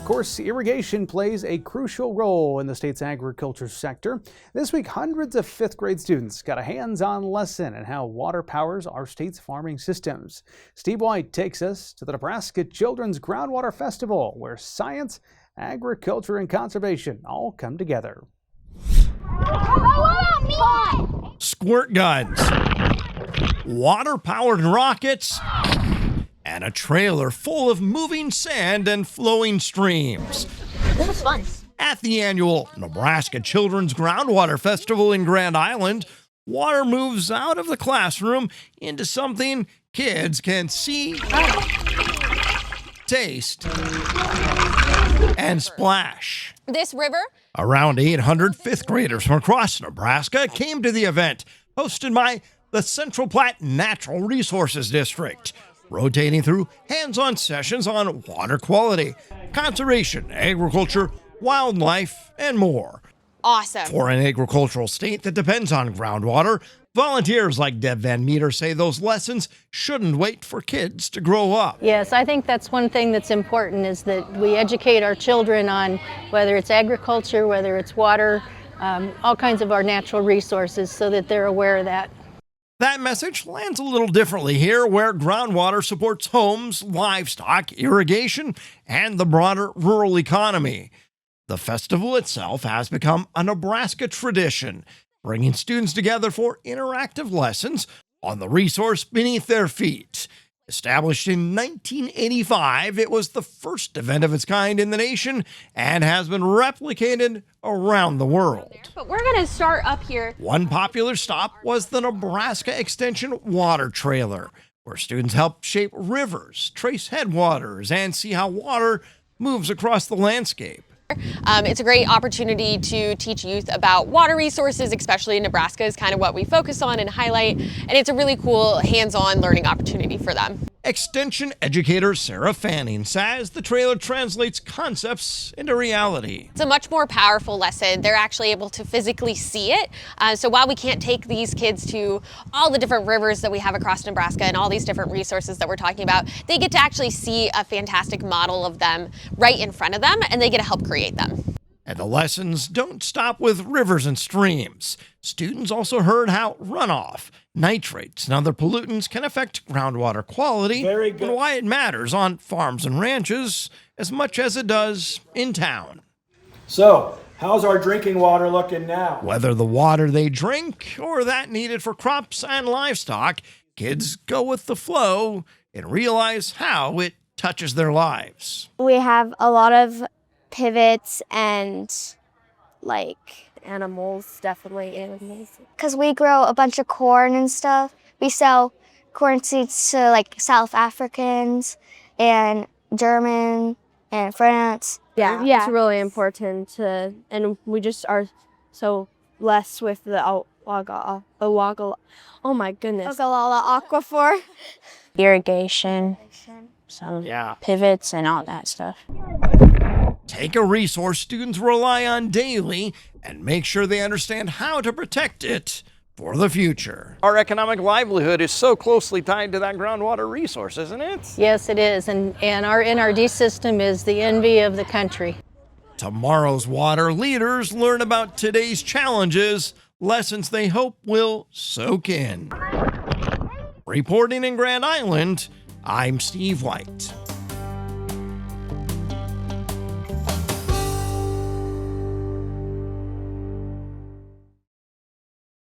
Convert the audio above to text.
of course, irrigation plays a crucial role in the state's agriculture sector. This week, hundreds of fifth grade students got a hands-on lesson in how water powers our state's farming systems. Steve White takes us to the Nebraska Children's Groundwater Festival, where science, agriculture, and conservation all come together. Squirt guns, water-powered rockets, and a trailer full of moving sand and flowing streams. This was fun. At the annual Nebraska Children's Groundwater Festival in Grand Island, water moves out of the classroom into something kids can see, taste, and splash. This river? Around 800 fifth graders from across Nebraska came to the event, hosted by the Central Platte Natural Resources District, rotating through hands-on sessions on water quality, conservation, agriculture, wildlife, and more. Awesome. For an agricultural state that depends on groundwater, volunteers like Deb Van Meter say those lessons shouldn't wait for kids to grow up. Yes, I think that's one thing that's important, is that we educate our children on whether it's agriculture, whether it's water, all kinds of our natural resources, so that they're aware of that. That message lands a little differently here, where groundwater supports homes, livestock, irrigation, and the broader rural economy. The festival itself has become a Nebraska tradition, bringing students together for interactive lessons on the resource beneath their feet. Established in 1985, it was the first event of its kind in the nation and has been replicated around the world. But we're going to start up here. One popular stop was the Nebraska Extension Water Trailer, where students help shape rivers, trace headwaters, and see how water moves across the landscape. It's a great opportunity to teach youth about water resources, especially in Nebraska, is kind of what we focus on and highlight. And it's a really cool hands-on learning opportunity for them. Extension educator Sarah Fanning says the trailer translates concepts into reality. It's a much more powerful lesson. They're actually able to physically see it. So while we can't take these kids to all the different rivers that we have across Nebraska and all these different resources that we're talking about, they get to actually see a fantastic model of them right in front of them, and they get to help create them. And the lessons don't stop with rivers and streams. Students also heard how runoff, nitrates, and other pollutants can affect groundwater quality, and why it matters on farms and ranches as much as it does in town. So, how's our drinking water looking now? Whether the water they drink or that needed for crops and livestock, kids go with the flow and realize how it touches their lives. We have a lot of pivots and animals, definitely animals. because we grow a bunch of corn and stuff. We sell corn seeds to South Africans and German and France. Yeah, it's really important and we just are so blessed with the oh my goodness. Ogallala Aquifer. Irrigation, some pivots and all that stuff. Take a resource students rely on daily and make sure they understand how to protect it for the future. Our economic livelihood is so closely tied to that groundwater resource, isn't it? Yes, it is, and our NRD system is the envy of the country. Tomorrow's water leaders learn about today's challenges, lessons they hope will soak in. Reporting in Grand Island, I'm Steve White.